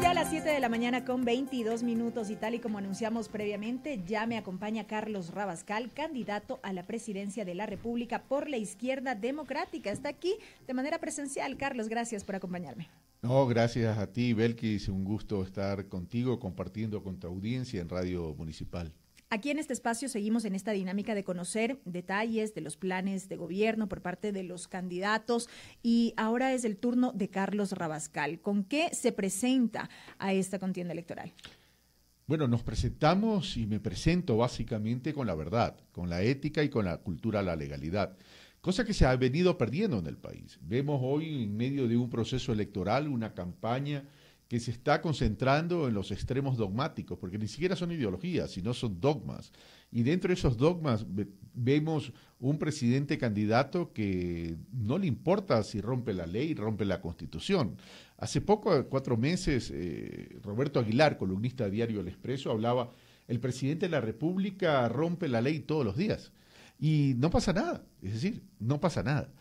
Ya a las 7 de la mañana con 22 minutos y tal y como anunciamos previamente, ya me acompaña Carlos Rabascal, candidato a la presidencia de la República por la Izquierda Democrática. Está aquí de manera presencial. Carlos, gracias por acompañarme. No, gracias a ti, Belkis. Un gusto estar contigo, compartiendo con tu audiencia en Radio Municipal. Aquí en este espacio seguimos en esta dinámica de conocer detalles de los planes de gobierno por parte de los candidatos y ahora es el turno de Carlos Rabascal. ¿Con qué se presenta a esta contienda electoral? Bueno, nos presentamos y me presento básicamente con la verdad, con la ética y con la cultura, la legalidad, cosa que se ha venido perdiendo en el país. Vemos hoy en medio de un proceso electoral una campaña que se está concentrando en los extremos dogmáticos, porque ni siquiera son ideologías, sino son dogmas. Y dentro de esos dogmas vemos un presidente candidato que no le importa si rompe la ley, rompe la Constitución. Hace poco, 4 meses, Roberto Aguilar, columnista de Diario El Expreso, hablaba, el presidente de la República rompe la ley todos los días. Y no pasa nada, es decir, no pasa nada.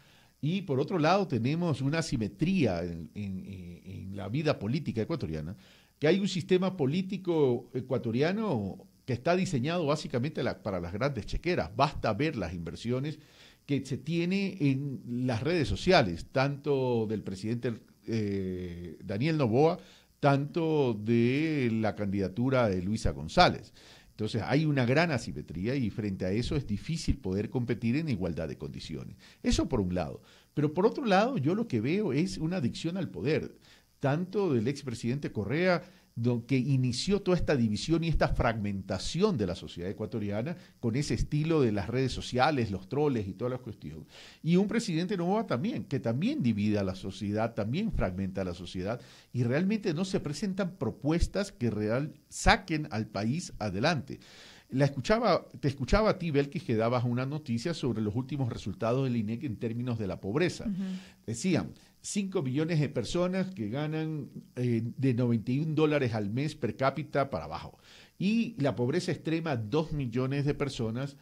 Y por otro lado tenemos una asimetría en la vida política ecuatoriana, que hay un sistema político ecuatoriano que está diseñado básicamente para las grandes chequeras. Basta ver las inversiones que se tiene en las redes sociales, tanto del presidente Daniel Noboa, tanto de la candidatura de Luisa González. Entonces hay una gran asimetría y frente a eso es difícil poder competir en igualdad de condiciones. Eso por un lado. Pero por otro lado yo lo que veo es una adicción al poder, tanto del expresidente Correa, que inició toda esta división y esta fragmentación de la sociedad ecuatoriana con ese estilo de las redes sociales, los troles y todas las cuestiones. Y un presidente Noboa también, que también divide a la sociedad, también fragmenta a la sociedad y realmente no se presentan propuestas que saquen al país adelante. Te escuchaba a ti, Belkis, que dabas una noticia sobre los últimos resultados del INEC en términos de la pobreza. Decían, 5 millones de personas que ganan de $91 al mes per cápita para abajo. Y la pobreza extrema, 2 millones de personas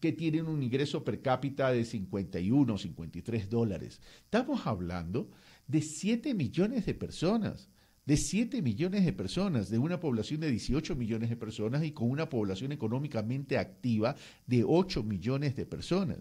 que tienen un ingreso per cápita de 51, 53 dólares. Estamos hablando de 7 millones de personas. De 7 millones de personas, de una población de 18 millones de personas y con una población económicamente activa de 8 millones de personas.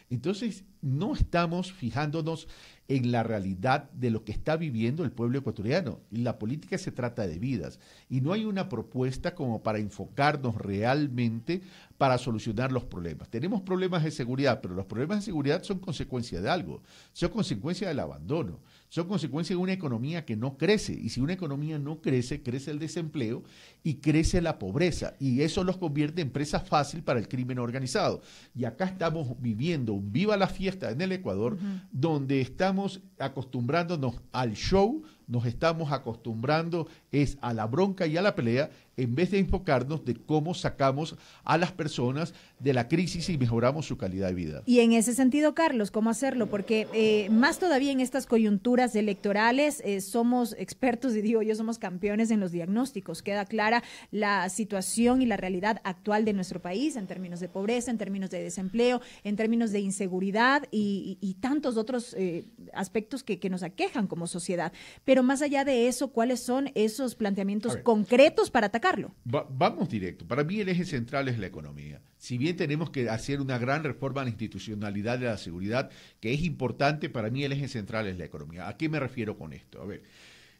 Entonces, no estamos fijándonos en la realidad de lo que está viviendo el pueblo ecuatoriano. La política se trata de vidas y no hay una propuesta como para enfocarnos realmente para solucionar los problemas. Tenemos problemas de seguridad, pero los problemas de seguridad son consecuencia de algo, son consecuencia del abandono, son consecuencia de una economía que no crece y si una economía no crece, crece el desempleo y crece la pobreza y eso los convierte en presa fácil para el crimen organizado. Y acá estamos viviendo un viva la fiesta en el Ecuador, donde estamos acostumbrándonos al show, nos estamos acostumbrando es a la bronca y a la pelea, en vez de enfocarnos de cómo sacamos a las personas de la crisis y mejoramos su calidad de vida. Y en ese sentido, Carlos, ¿cómo hacerlo? Porque más todavía en estas coyunturas electorales somos expertos y digo yo, somos campeones en los diagnósticos. Queda clara la situación y la realidad actual de nuestro país en términos de pobreza, en términos de desempleo, en términos de inseguridad y tantos otros aspectos que nos aquejan como sociedad. Pero más allá de eso, ¿cuáles son esos planteamientos concretos para atacarlo? Vamos directo. Para mí el eje central es la economía. Si bien tenemos que hacer una gran reforma a la institucionalidad de la seguridad, que es importante, para mí el eje central es la economía. ¿A qué me refiero con esto? A ver,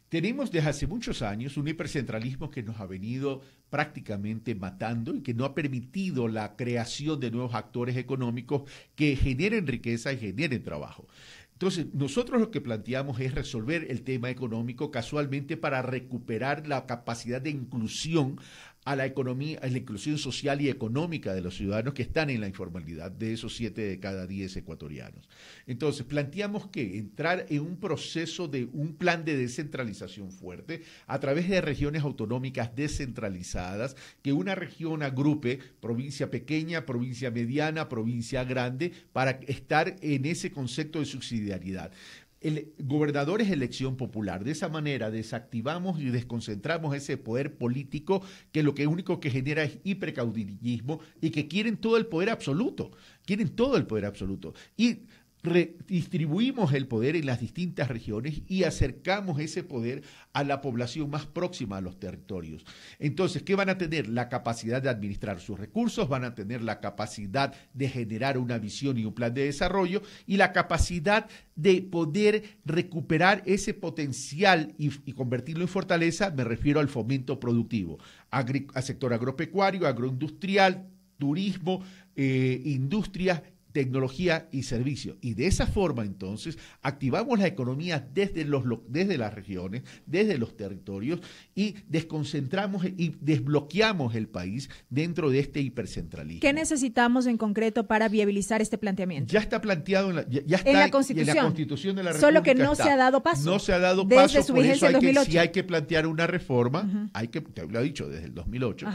tenemos desde hace muchos años un hipercentralismo que nos ha venido prácticamente matando y que no ha permitido la creación de nuevos actores económicos que generen riqueza y generen trabajo. Entonces, nosotros lo que planteamos es resolver el tema económico casualmente para recuperar la capacidad de inclusión a la economía, a la inclusión social y económica de los ciudadanos que están en la informalidad, de esos 7 de cada 10 ecuatorianos. Entonces, planteamos que entrar en un proceso de un plan de descentralización fuerte a través de regiones autonómicas descentralizadas, que una región agrupe provincia pequeña, provincia mediana, provincia grande, para estar en ese concepto de subsidiariedad. El gobernador es elección popular. De esa manera desactivamos y desconcentramos ese poder político que lo que único que genera es hipercaudillismo y que quieren todo el poder absoluto. Quieren todo el poder absoluto. Y redistribuimos el poder en las distintas regiones y acercamos ese poder a la población más próxima a los territorios. Entonces, ¿qué van a tener? La capacidad de administrar sus recursos, van a tener la capacidad de generar una visión y un plan de desarrollo y la capacidad de poder recuperar ese potencial y convertirlo en fortaleza. Me refiero al fomento productivo, al sector agropecuario, agroindustrial, turismo, industria, tecnología y servicios. Y de esa forma, entonces, activamos la economía desde las regiones, desde los territorios, y desconcentramos y desbloqueamos el país dentro de este hipercentralismo. ¿Qué necesitamos en concreto para viabilizar este planteamiento? Ya está planteado ya está en la Constitución de la República. Solo que no se ha dado paso. No se ha dado desde paso, su por vigencia eso en 2008. si hay que plantear una reforma, te lo he dicho, desde el 2008,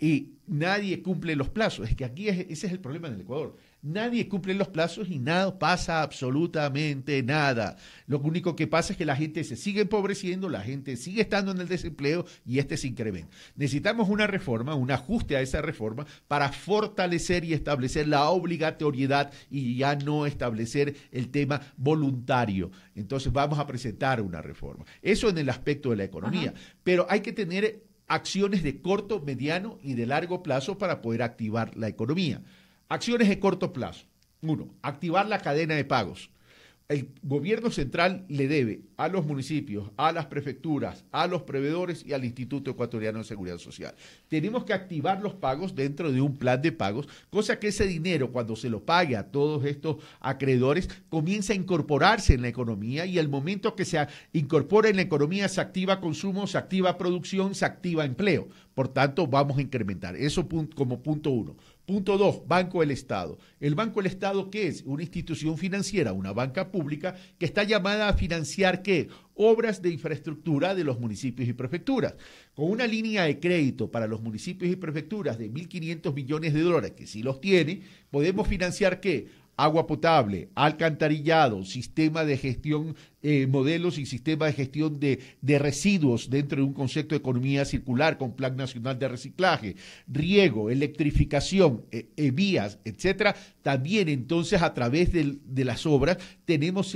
y nadie cumple los plazos. Es que aquí ese es el problema en el Ecuador. Nadie cumple los plazos y nada pasa, absolutamente nada. Lo único que pasa es que la gente se sigue empobreciendo, la gente sigue estando en el desempleo y se incrementa. Necesitamos una reforma, un ajuste a esa reforma para fortalecer y establecer la obligatoriedad y ya no establecer el tema voluntario. Entonces vamos a presentar una reforma. Eso en el aspecto de la economía. Pero hay que tener acciones de corto, mediano y de largo plazo para poder activar la economía. Acciones de corto plazo. 1. Activar la cadena de pagos. El gobierno central le debe a los municipios, a las prefecturas, a los proveedores y al Instituto Ecuatoriano de Seguridad Social. Tenemos que activar los pagos dentro de un plan de pagos, cosa que ese dinero, cuando se lo pague a todos estos acreedores, comienza a incorporarse en la economía y al momento que se incorpora en la economía se activa consumo, se activa producción, se activa empleo. Por tanto, vamos a incrementar. Eso como punto 1. Punto 2, Banco del Estado. ¿El Banco del Estado qué es? Una institución financiera, una banca pública que está llamada a financiar ¿qué? Obras de infraestructura de los municipios y prefecturas. Con una línea de crédito para los municipios y prefecturas de 1.500 millones de dólares, que sí los tiene, podemos financiar ¿qué? Agua potable, alcantarillado, sistema de gestión, modelos y sistema de gestión de residuos dentro de un concepto de economía circular con Plan Nacional de Reciclaje, riego, electrificación, vías, etcétera. También entonces a través de las obras tenemos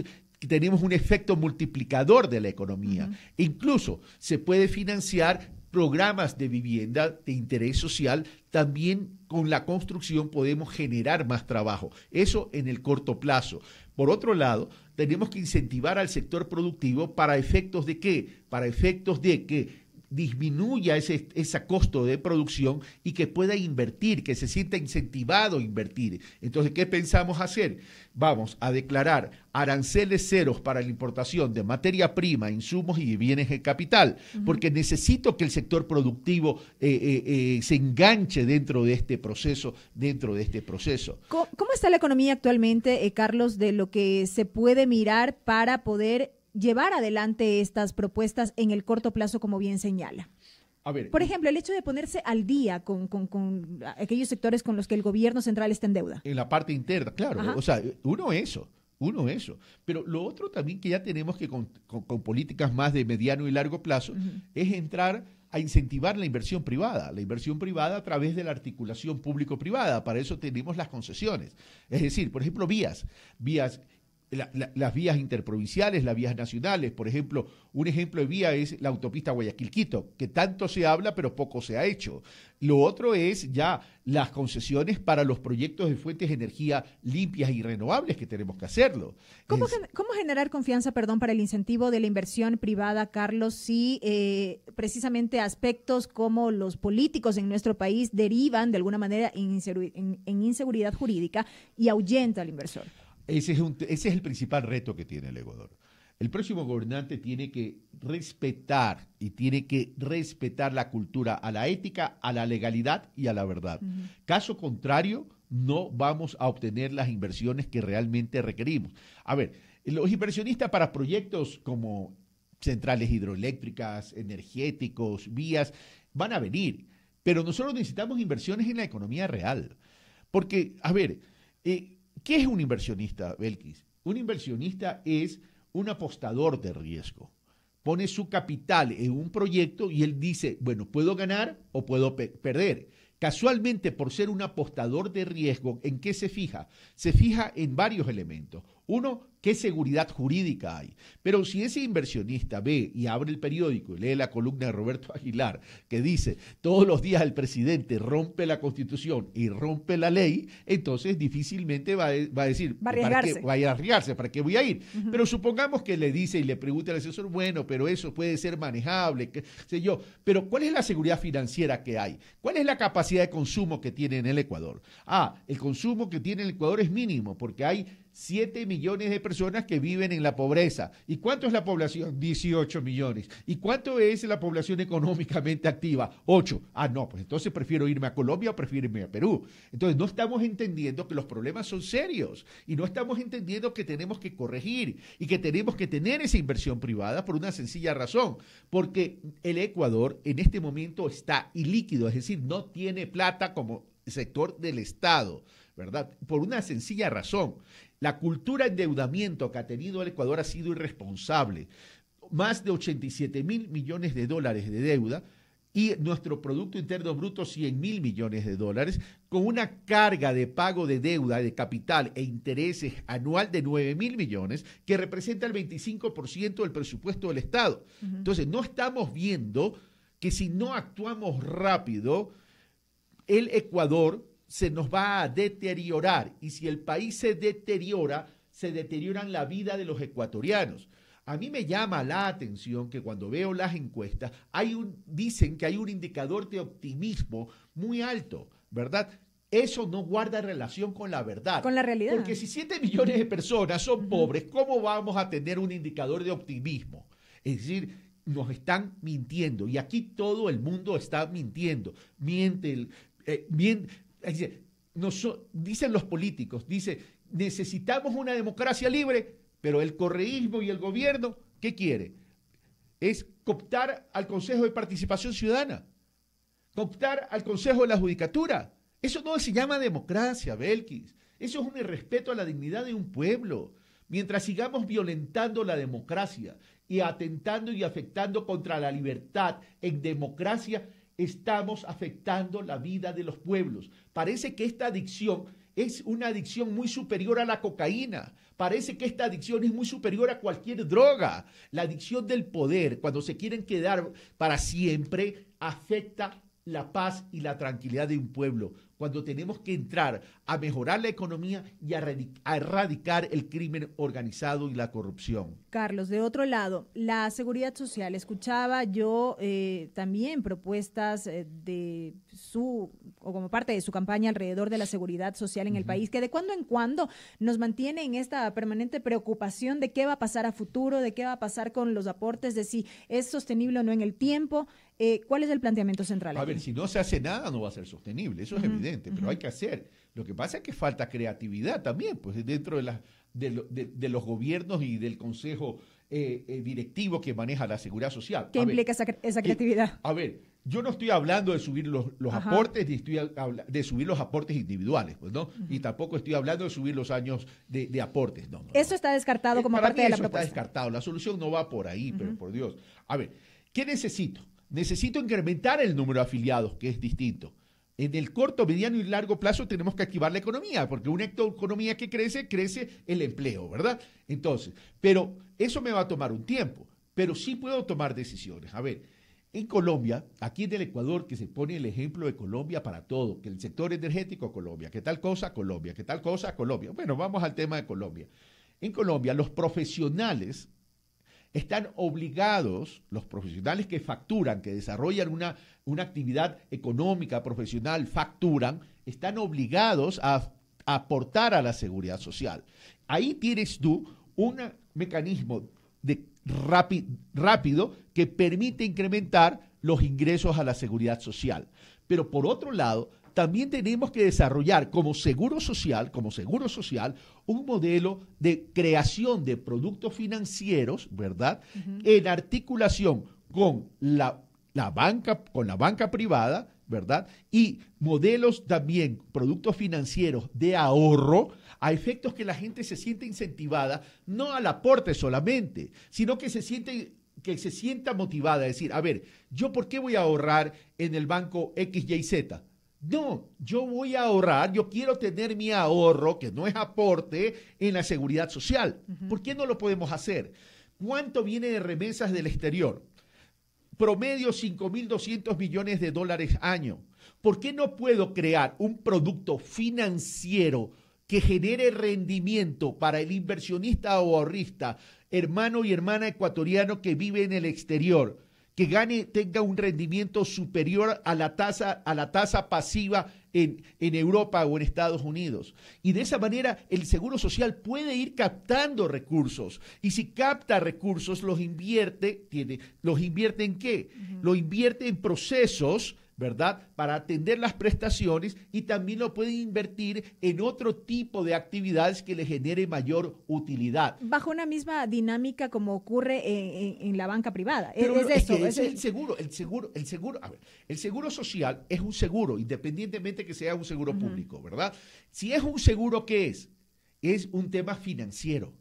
un efecto multiplicador de la economía. Incluso se puede financiar programas de vivienda de interés social. También con la construcción podemos generar más trabajo. Eso en el corto plazo. Por otro lado, tenemos que incentivar al sector productivo para efectos de ¿qué? Para efectos de que disminuya ese costo de producción y que pueda invertir, que se sienta incentivado a invertir. Entonces, ¿qué pensamos hacer? Vamos a declarar aranceles ceros para la importación de materia prima, insumos y bienes de capital, porque necesito que el sector productivo se enganche dentro de este proceso. ¿Cómo está la economía actualmente, Carlos, de lo que se puede mirar para poder llevar adelante estas propuestas en el corto plazo, como bien señala? A ver, por ejemplo, el hecho de ponerse al día con aquellos sectores con los que el gobierno central está en deuda. En la parte interna, claro. O sea, uno eso. Pero lo otro también que ya tenemos que con políticas más de mediano y largo plazo es entrar a incentivar la inversión privada a través de la articulación público-privada. Para eso tenemos las concesiones. Es decir, por ejemplo, vías, las vías interprovinciales, las vías nacionales. Por ejemplo, un ejemplo de vía es la autopista Guayaquil-Quito, que tanto se habla pero poco se ha hecho. Lo otro es ya las concesiones para los proyectos de fuentes de energía limpias y renovables, que tenemos que hacerlo. ¿Cómo generar confianza, para el incentivo de la inversión privada, Carlos, si precisamente aspectos como los políticos en nuestro país derivan de alguna manera en inseguridad jurídica y ahuyenta al inversor? Ese es el principal reto que tiene el Ecuador. El próximo gobernante tiene que respetar la cultura, a la ética, a la legalidad y a la verdad. Caso contrario, no vamos a obtener las inversiones que realmente requerimos. A ver, los inversionistas para proyectos como centrales hidroeléctricas, energéticos, vías, van a venir, pero nosotros necesitamos inversiones en la economía real. Porque, a ver, ¿qué es un inversionista, Belkis? Un inversionista es un apostador de riesgo. Pone su capital en un proyecto y él dice, bueno, puedo ganar o puedo perder. Casualmente, por ser un apostador de riesgo, ¿en qué se fija? Se fija en varios elementos. Uno, ¿qué seguridad jurídica hay? Pero si ese inversionista ve y abre el periódico y lee la columna de Roberto Aguilar que dice todos los días el presidente rompe la Constitución y rompe la ley, entonces difícilmente va a decir, va a arriesgarse, ¿para qué voy a ir? Pero supongamos que le dice y le pregunta al asesor, bueno, pero eso puede ser manejable, qué sé yo, pero ¿cuál es la seguridad financiera que hay? ¿Cuál es la capacidad de consumo que tiene en el Ecuador? El consumo que tiene el Ecuador es mínimo porque hay 7 millones de personas que viven en la pobreza. ¿Y cuánto es la población? 18 millones. ¿Y cuánto es la población económicamente activa? 8. No, pues entonces prefiero irme a Colombia o prefiero irme a Perú. Entonces no estamos entendiendo que los problemas son serios y no estamos entendiendo que tenemos que corregir y que tenemos que tener esa inversión privada por una sencilla razón, porque el Ecuador en este momento está ilíquido, es decir, no tiene plata como sector del Estado, ¿verdad? Por una sencilla razón. La cultura de endeudamiento que ha tenido el Ecuador ha sido irresponsable. Más de 87 mil millones de dólares de deuda y nuestro Producto Interno Bruto 100 mil millones de dólares, con una carga de pago de deuda, de capital e intereses anual de 9 mil millones, que representa el 25% del presupuesto del Estado. Entonces, no estamos viendo que si no actuamos rápido, el Ecuador se nos va a deteriorar, y si el país se deteriora, se deterioran la vida de los ecuatorianos. A mí me llama la atención que cuando veo las encuestas, dicen que hay un indicador de optimismo muy alto, ¿verdad? Eso no guarda relación con la verdad. Con la realidad. Porque si 7 millones de personas son pobres, ¿cómo vamos a tener un indicador de optimismo? Es decir, nos están mintiendo, y aquí todo el mundo está mintiendo. Dicen los políticos, necesitamos una democracia libre, pero el correísmo y el gobierno, ¿qué quiere? Es cooptar al Consejo de Participación Ciudadana, cooptar al Consejo de la Judicatura. Eso no se llama democracia, Belkis. Eso es un irrespeto a la dignidad de un pueblo. Mientras sigamos violentando la democracia y atentando y afectando contra la libertad en democracia, estamos afectando la vida de los pueblos. Parece que esta adicción es una adicción muy superior a la cocaína. Parece que esta adicción es muy superior a cualquier droga. La adicción del poder, cuando se quieren quedar para siempre, afecta la paz y la tranquilidad de un pueblo. Cuando tenemos que entrar a mejorar la economía y a erradicar el crimen organizado y la corrupción. Carlos, de otro lado, la seguridad social. Escuchaba yo también propuestas como parte de su campaña alrededor de la seguridad social en el país, que de cuando en cuando nos mantiene en esta permanente preocupación de qué va a pasar a futuro, de qué va a pasar con los aportes, de si es sostenible o no en el tiempo. ¿Cuál es el planteamiento central aquí? A ver, si no se hace nada no va a ser sostenible, eso es evidente, pero hay que hacer. Lo que pasa es que falta creatividad también, pues dentro de los gobiernos y del consejo directivo que maneja la seguridad social. ¿Qué implica esa creatividad? Yo no estoy hablando de subir los aportes, ni estoy de subir los aportes individuales, pues, ¿no? Y tampoco estoy hablando de subir los años de aportes. No. Eso está descartado como parte de la propuesta. Está descartado. La solución no va por ahí, pero por Dios. A ver, ¿qué necesito? Necesito incrementar el número de afiliados, que es distinto. En el corto, mediano y largo plazo tenemos que activar la economía, porque una economía que crece el empleo, ¿verdad? Entonces, pero eso me va a tomar un tiempo, pero sí puedo tomar decisiones. A ver, en Colombia, aquí en el Ecuador, que se pone el ejemplo de Colombia para todo, que el sector energético, Colombia, que tal cosa, Colombia, que tal cosa, Colombia. Bueno, vamos al tema de Colombia. En Colombia, los profesionales están obligados, los profesionales que facturan, que desarrollan una actividad económica, profesional, facturan, están obligados a aportar a la seguridad social. Ahí tienes tú un mecanismo rápido que permite incrementar los ingresos a la seguridad social. Pero por otro lado, también tenemos que desarrollar como seguro social, un modelo de creación de productos financieros, ¿verdad? En articulación con la banca privada, ¿verdad? Y modelos también, productos financieros de ahorro, a efectos que la gente se sienta incentivada, no al aporte solamente, sino que se sienta motivada a decir, a ver, ¿yo por qué voy a ahorrar en el banco XYZ? No, yo voy a ahorrar, yo quiero tener mi ahorro, que no es aporte, en la seguridad social. ¿Por qué no lo podemos hacer? ¿Cuánto viene de remesas del exterior? Promedio $5.200 millones año. ¿Por qué no puedo crear un producto financiero que genere rendimiento para el inversionista o ahorrista, hermano y hermana ecuatoriano que vive en el exterior, que tenga un rendimiento superior a la tasa pasiva en Europa o en Estados Unidos? Y de esa manera el Seguro Social puede ir captando recursos. Y si capta recursos, ¿los invierte en qué? Lo invierte en procesos, ¿verdad?, para atender las prestaciones, y también lo puede invertir en otro tipo de actividades que le genere mayor utilidad. Bajo una misma dinámica como ocurre en la banca privada. Pero es el seguro social es un seguro, independientemente que sea un seguro público, ¿verdad? Si es un seguro, ¿qué es? Es un tema financiero.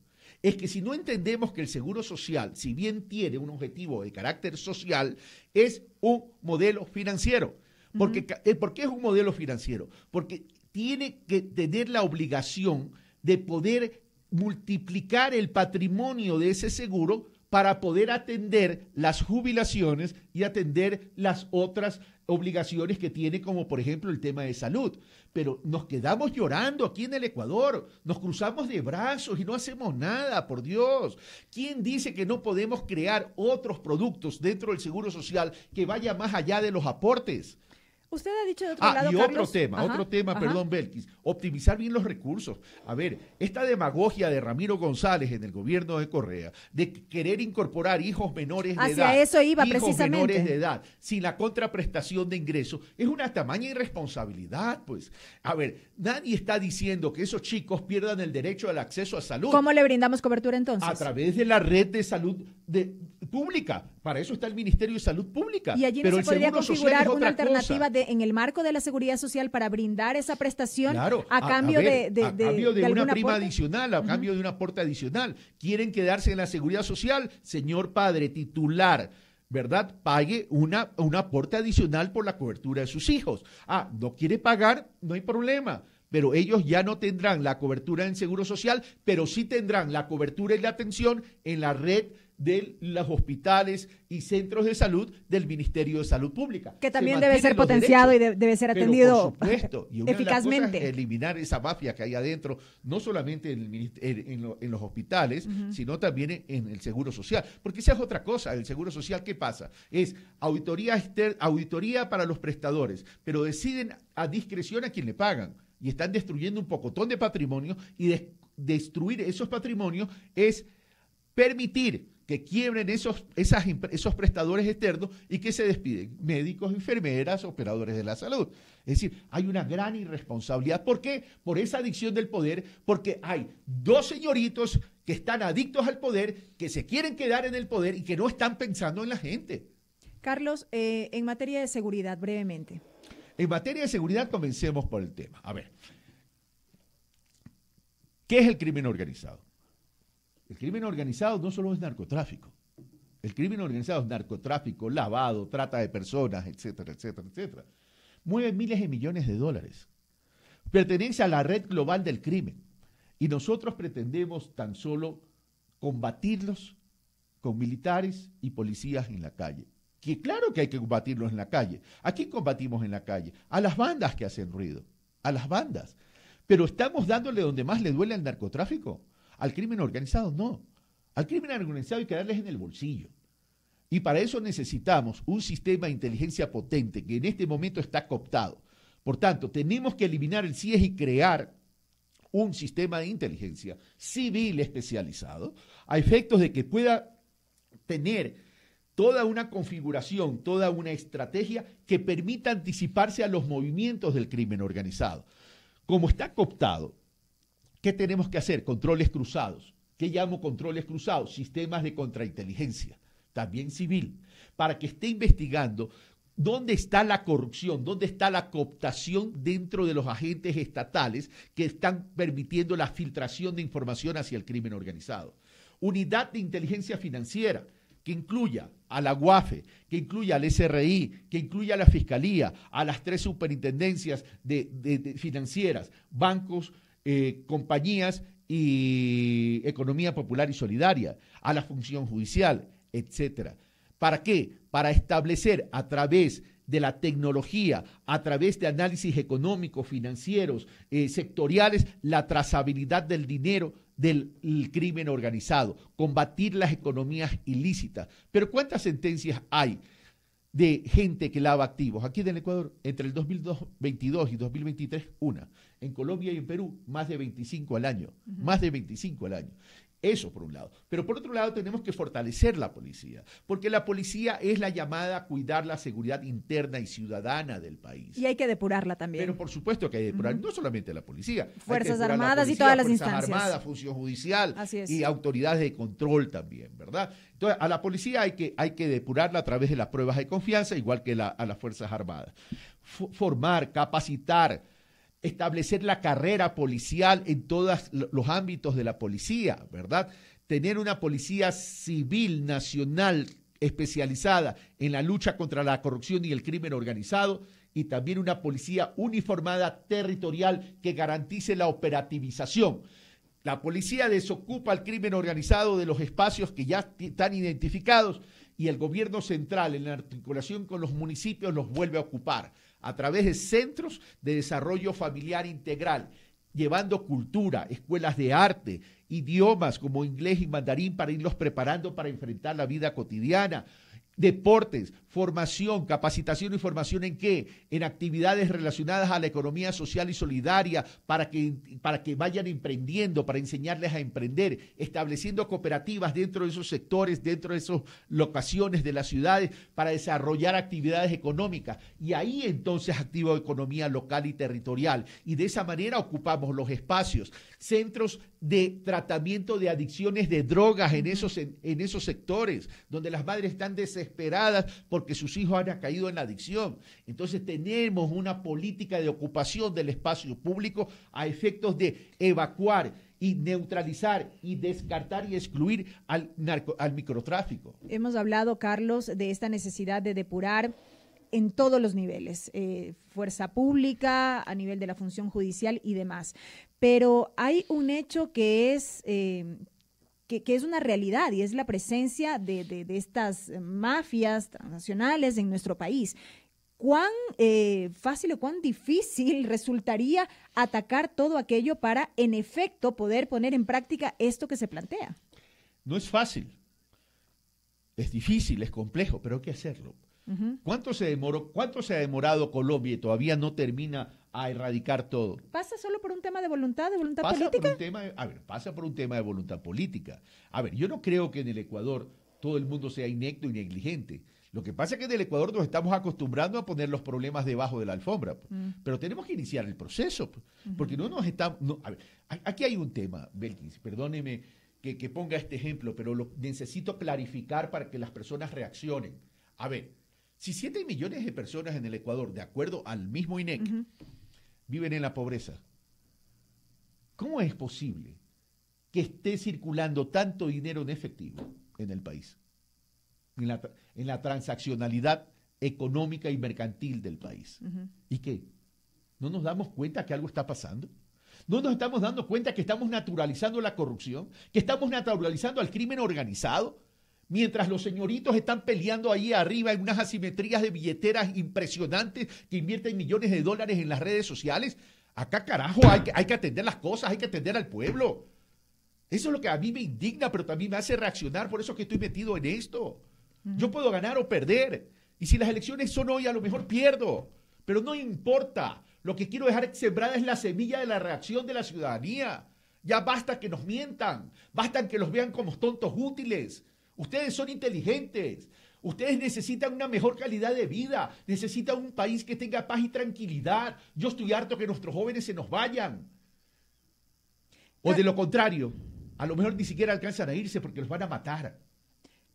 Es que si no entendemos que el seguro social, si bien tiene un objetivo de carácter social, es un modelo financiero. ¿Por qué es un modelo financiero? Porque tiene que tener la obligación de poder multiplicar el patrimonio de ese seguro para poder atender las jubilaciones y atender las otras obligaciones que tiene, como por ejemplo el tema de salud. Pero nos quedamos llorando aquí en el Ecuador, nos cruzamos de brazos y no hacemos nada, por Dios. ¿Quién dice que no podemos crear otros productos dentro del Seguro Social que vaya más allá de los aportes? Usted ha dicho de otro lado, y Carlos, otro tema, perdón, Belkis, optimizar bien los recursos. A ver, esta demagogia de Ramiro González en el gobierno de Correa, de querer incorporar hijos menores de edad, eso iba, hijos precisamente, menores de edad, sin la contraprestación de ingreso, es una tamaña irresponsabilidad, pues. A ver, nadie está diciendo que esos chicos pierdan el derecho al acceso a salud. ¿Cómo le brindamos cobertura entonces? A través de la red de salud pública. Para eso está el Ministerio de Salud Pública. Y allí no se podría configurar una alternativa en el marco de la seguridad social para brindar esa prestación, claro, a cambio de una prima aporte adicional, a cambio de un aporte adicional. ¿Quieren quedarse en la seguridad social? Señor padre titular, ¿verdad? Pague un aporte adicional por la cobertura de sus hijos. ¿No quiere pagar? No hay problema. Pero ellos ya no tendrán la cobertura en Seguro Social, pero sí tendrán la cobertura y la atención en la red de los hospitales y centros de salud del Ministerio de Salud Pública. Que también debe ser potenciado y debe ser atendido, por supuesto, y una eficazmente. De las cosas es eliminar esa mafia que hay adentro, no solamente en los hospitales, sino también en el Seguro Social. Porque esa es otra cosa, el Seguro Social, ¿qué pasa? Es auditoría para los prestadores, pero deciden a discreción a quien le pagan. Y están destruyendo un pocotón de patrimonio, y destruir esos patrimonios es permitir que quiebren esos prestadores externos y que se despiden médicos, enfermeras, operadores de la salud. Es decir, hay una gran irresponsabilidad. ¿Por qué? Por esa adicción del poder, porque hay dos señoritos que están adictos al poder, que se quieren quedar en el poder y que no están pensando en la gente. Carlos, en materia de seguridad, brevemente. En materia de seguridad, comencemos por el tema. A ver, ¿qué es el crimen organizado? El crimen organizado no solo es narcotráfico. El crimen organizado es narcotráfico, lavado, trata de personas, etcétera, etcétera, etcétera. Mueve miles de millones de dólares. Pertenece a la red global del crimen. Y nosotros pretendemos tan solo combatirlos con militares y policías en la calle. Que claro que hay que combatirlos en la calle. ¿A quién combatimos en la calle? A las bandas que hacen ruido, a las bandas. Pero estamos dándole donde más le duele al narcotráfico. Al crimen organizado no. Al crimen organizado hay que darles en el bolsillo. Y para eso necesitamos un sistema de inteligencia potente que en este momento está cooptado. Por tanto, tenemos que eliminar el CIES y crear un sistema de inteligencia civil especializado a efectos de que pueda tener toda una configuración, toda una estrategia que permita anticiparse a los movimientos del crimen organizado. Como está cooptado, ¿qué tenemos que hacer? Controles cruzados. ¿Qué llamo controles cruzados? Sistemas de contrainteligencia, también civil, para que esté investigando dónde está la corrupción, dónde está la cooptación dentro de los agentes estatales que están permitiendo la filtración de información hacia el crimen organizado. Unidad de inteligencia financiera, que incluya a la UAFE, que incluya al SRI, que incluya a la Fiscalía, a las 3 superintendencias de financieras, bancos, compañías y economía popular y solidaria, a la función judicial, etcétera. ¿Para qué? Para establecer a través de la tecnología, a través de análisis económicos, financieros, sectoriales, la trazabilidad del dinero del crimen organizado, combatir las economías ilícitas. Pero ¿cuántas sentencias hay de gente que lava activos? Aquí en el Ecuador, entre el 2022 y 2023, una. En Colombia y en Perú, más de 25 al año. Más de 25 al año. Eso por un lado. Pero por otro lado tenemos que fortalecer la policía, porque la policía es la llamada a cuidar la seguridad interna y ciudadana del país. Y hay que depurarla también. Pero por supuesto que hay que depurar, no solamente la policía. Fuerzas Armadas y todas las instancias. Fuerzas Armadas, función judicial y autoridades de control también, ¿verdad? Entonces, a la policía hay que depurarla a través de las pruebas de confianza, igual que a las Fuerzas Armadas. Formar, capacitar, establecer la carrera policial en todos los ámbitos de la policía, ¿verdad? Tener una policía civil nacional especializada en la lucha contra la corrupción y el crimen organizado y también una policía uniformada territorial que garantice la operativización. La policía desocupa el crimen organizado de los espacios que ya están identificados y el gobierno central, en la articulación con los municipios, los vuelve a ocupar a través de centros de desarrollo familiar integral, llevando cultura, escuelas de arte, idiomas como inglés y mandarín para irlos preparando para enfrentar la vida cotidiana, deportes, formación, capacitación y formación ¿en qué? En actividades relacionadas a la economía social y solidaria para que vayan emprendiendo, para enseñarles a emprender, estableciendo cooperativas dentro de esos sectores, dentro de esas locaciones de las ciudades para desarrollar actividades económicas. Y ahí entonces activa economía local y territorial. Y de esa manera ocupamos los espacios, centros de tratamiento de adicciones de drogas en esos sectores, donde las madres están desesperadas porque sus hijos han caído en la adicción. Entonces tenemos una política de ocupación del espacio público a efectos de evacuar y neutralizar y descartar y excluir al microtráfico. Hemos hablado, Carlos, de esta necesidad de depurar en todos los niveles, fuerza pública, a nivel de la función judicial y demás. Pero hay un hecho que es una realidad y es la presencia de estas mafias transnacionales en nuestro país. ¿Cuán fácil o cuán difícil resultaría atacar todo aquello para, en efecto, poder poner en práctica esto que se plantea? No es fácil, es difícil, es complejo, pero hay que hacerlo. ¿Cuánto se ha demorado Colombia y todavía no termina a erradicar todo? ¿Pasa solo por un tema de voluntad política? Pasa por un tema de voluntad política. A ver, yo no creo que en el Ecuador todo el mundo sea inepto y negligente. Lo que pasa es que en el Ecuador nos estamos acostumbrando a poner los problemas debajo de la alfombra. Pero tenemos que iniciar el proceso, porque no nos estamos... a ver, aquí hay un tema, Belkis, perdóneme que ponga este ejemplo, pero lo necesito clarificar para que las personas reaccionen. A ver, si 7 millones de personas en el Ecuador, de acuerdo al mismo INEC, viven en la pobreza, ¿cómo es posible que esté circulando tanto dinero en efectivo en el país? En la transaccionalidad económica y mercantil del país. ¿Y qué? ¿No nos damos cuenta que algo está pasando? ¿No nos estamos dando cuenta que estamos naturalizando la corrupción? ¿Que estamos naturalizando al crimen organizado? Mientras los señoritos están peleando ahí arriba en unas asimetrías de billeteras impresionantes que invierten millones de dólares en las redes sociales. Acá, carajo, hay que atender las cosas, hay que atender al pueblo. Eso es lo que a mí me indigna, pero también me hace reaccionar, por eso que estoy metido en esto. Yo puedo ganar o perder. Y si las elecciones son hoy, a lo mejor pierdo. Pero no importa. Lo que quiero dejar sembrada es la semilla de la reacción de la ciudadanía. Ya basta que nos mientan. Basta que los vean como tontos útiles. Ustedes son inteligentes. Ustedes necesitan una mejor calidad de vida. Necesitan un país que tenga paz y tranquilidad. Yo estoy harto que nuestros jóvenes se nos vayan. O de lo contrario, a lo mejor ni siquiera alcanzan a irse porque los van a matar.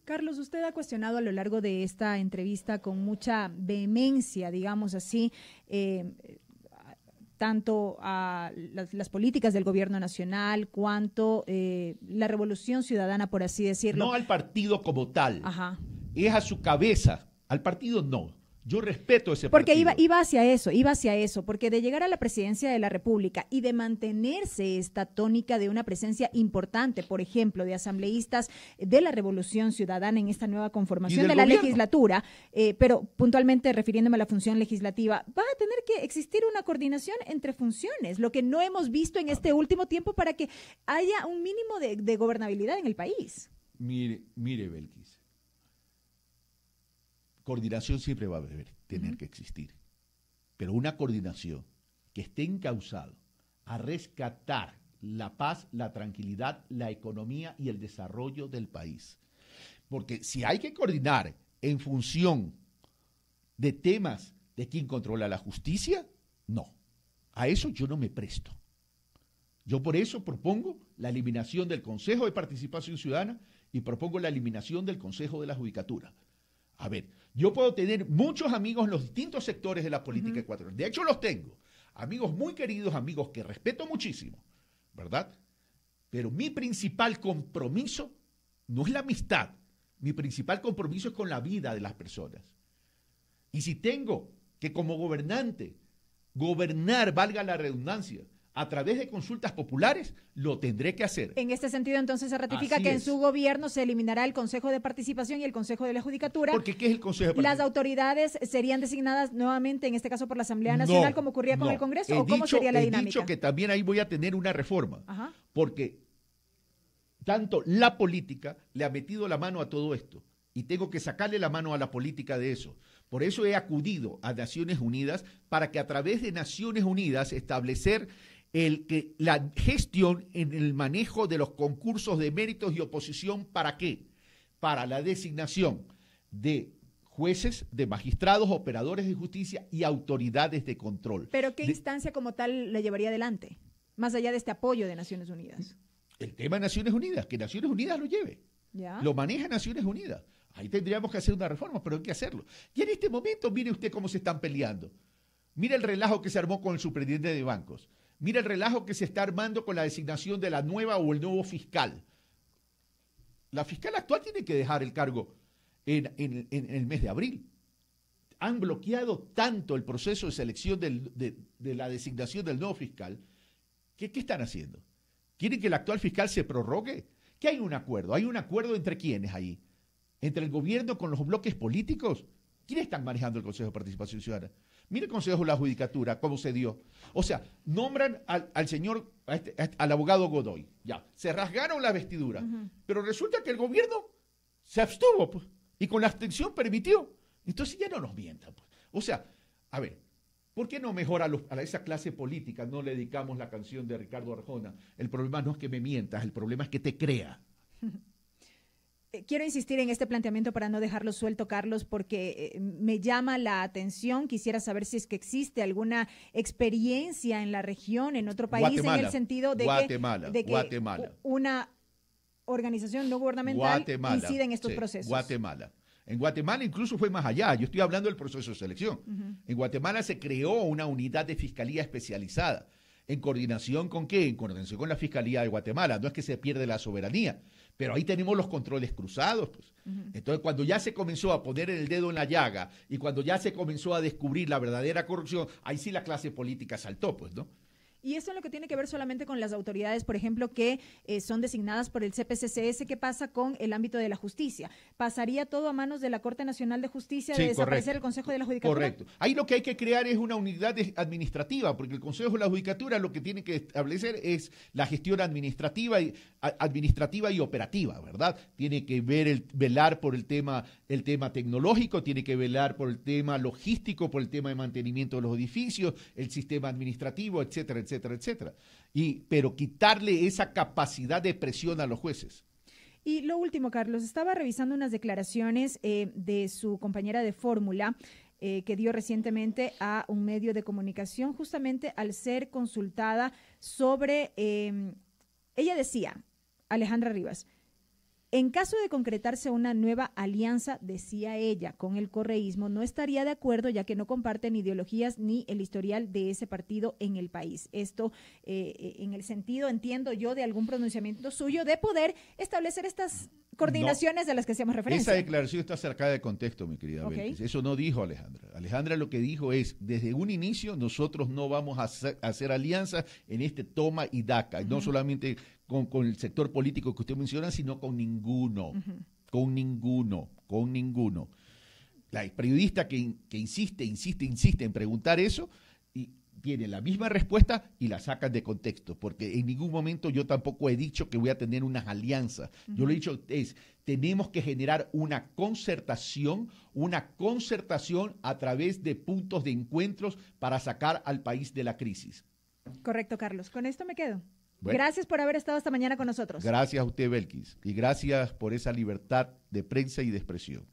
Carlos, usted ha cuestionado a lo largo de esta entrevista con mucha vehemencia, digamos así, tanto a las políticas del gobierno nacional cuanto la revolución ciudadana, por así decirlo. No al partido como tal, Ajá. es a su cabeza, al partido no. Yo respeto ese Porque partido. iba hacia eso, porque de llegar a la presidencia de la República y de mantenerse esta tónica de una presencia importante, por ejemplo, de asambleístas de la Revolución Ciudadana en esta nueva conformación de la legislatura, pero puntualmente refiriéndome a la función legislativa, va a tener que existir una coordinación entre funciones, lo que no hemos visto en este último tiempo para que haya un mínimo de gobernabilidad en el país. Mire, Belkis. Coordinación siempre va a tener que existir, pero una coordinación que esté encauzada a rescatar la paz, la tranquilidad, la economía y el desarrollo del país. Porque si hay que coordinar en función de temas de quién controla la justicia, no. A eso yo no me presto. Yo por eso propongo la eliminación del Consejo de Participación Ciudadana y propongo la eliminación del Consejo de la Judicatura. A ver, yo puedo tener muchos amigos en los distintos sectores de la política ecuatoriana. De hecho, los tengo. Amigos muy queridos, amigos que respeto muchísimo, ¿verdad? Pero mi principal compromiso no es la amistad. Mi principal compromiso es con la vida de las personas. Y si tengo que como gobernante gobernar, valga la redundancia, a través de consultas populares, lo tendré que hacer. En este sentido, entonces, se ratifica que en su gobierno se eliminará el Consejo de Participación y el Consejo de la Judicatura. Porque ¿qué es el Consejo de Participación? ¿Las autoridades serían designadas nuevamente, en este caso por la Asamblea Nacional, como ocurría con el Congreso? ¿O cómo sería la dinámica? He dicho que también ahí voy a tener una reforma. Ajá. Porque tanto la política le ha metido la mano a todo esto y tengo que sacarle la mano a la política de eso. Por eso he acudido a Naciones Unidas para que a través de Naciones Unidas establecer la gestión en el manejo de los concursos de méritos y oposición, ¿para qué? Para la designación de jueces, de magistrados, operadores de justicia y autoridades de control. ¿Pero qué instancia como tal le llevaría adelante, más allá de este apoyo de Naciones Unidas? El tema de Naciones Unidas, que Naciones Unidas lo lleve. ¿Ya? Lo maneja Naciones Unidas. Ahí tendríamos que hacer una reforma, pero hay que hacerlo. Y en este momento, mire usted cómo se están peleando. Mire el relajo que se armó con el superintendente de bancos. Mira el relajo que se está armando con la designación de la nueva o el nuevo fiscal. La fiscal actual tiene que dejar el cargo en el mes de abril. Han bloqueado tanto el proceso de selección de la designación del nuevo fiscal. ¿Qué están haciendo? ¿Quieren que el actual fiscal se prorrogue? ¿Que hay un acuerdo? ¿Hay un acuerdo entre quiénes ahí? ¿Entre el gobierno con los bloques políticos? ¿Quiénes están manejando el Consejo de Participación Ciudadana? Mire el Consejo de la Judicatura, cómo se dio. O sea, nombran al señor, al abogado Godoy. Ya, se rasgaron la vestidura. Pero resulta que el gobierno se abstuvo, pues, y con la abstención permitió. Entonces ya no nos mientan, pues. O sea, a ver, ¿por qué no mejor a esa clase política no le dedicamos la canción de Ricardo Arjona? El problema no es que me mientas, el problema es que te crea. Quiero insistir en este planteamiento para no dejarlo suelto, Carlos, porque me llama la atención. Quisiera saber si es que existe alguna experiencia en la región, en otro país, en el sentido de que una organización no gubernamental incide en estos procesos. Guatemala. En Guatemala incluso fue más allá. Yo estoy hablando del proceso de selección. En Guatemala se creó una unidad de fiscalía especializada. ¿En coordinación con qué? En coordinación con la Fiscalía de Guatemala. No es que se pierde la soberanía, pero ahí tenemos los controles cruzados. Pues. Entonces, cuando ya se comenzó a poner el dedo en la llaga y cuando ya se comenzó a descubrir la verdadera corrupción, ahí sí la clase política saltó, pues, ¿no? Y eso es lo que tiene que ver solamente con las autoridades, por ejemplo, que son designadas por el CPCCS. ¿Qué pasa con el ámbito de la justicia? ¿Pasaría todo a manos de la Corte Nacional de Justicia de desaparecer el Consejo de la Judicatura? Correcto. Ahí lo que hay que crear es una unidad administrativa, porque el Consejo de la Judicatura lo que tiene que establecer es la gestión administrativa y operativa, ¿verdad? Tiene que velar por el tema tecnológico, tiene que velar por el tema logístico, por el tema de mantenimiento de los edificios, el sistema administrativo, etcétera, etcétera, etcétera. Pero quitarle esa capacidad de presión a los jueces. Y lo último, Carlos, estaba revisando unas declaraciones de su compañera de fórmula que dio recientemente a un medio de comunicación, justamente al ser consultada sobre, ella decía, Alejandra Rivas, En caso de concretarse una nueva alianza, decía ella, con el correísmo, no estaría de acuerdo ya que no comparten ideologías ni el historial de ese partido en el país. Esto en el sentido, entiendo yo, de algún pronunciamiento suyo de poder establecer estas coordinaciones de las que hacemos referencia. Esa declaración está sacada de contexto, mi querida Belkis. Eso no dijo Alejandra. Alejandra lo que dijo es, desde un inicio nosotros no vamos a hacer alianzas en este toma y daca, no solamente con el sector político que usted menciona, sino con ninguno, con ninguno. La periodista que insiste en preguntar eso, y tiene la misma respuesta y la sacan de contexto, porque en ningún momento yo tampoco he dicho que voy a tener unas alianzas. Yo lo he dicho tenemos que generar una concertación a través de puntos de encuentros para sacar al país de la crisis. Correcto, Carlos. Con esto me quedo. Bueno, gracias por haber estado esta mañana con nosotros. Gracias a usted, Belkis, y gracias por esa libertad de prensa y de expresión.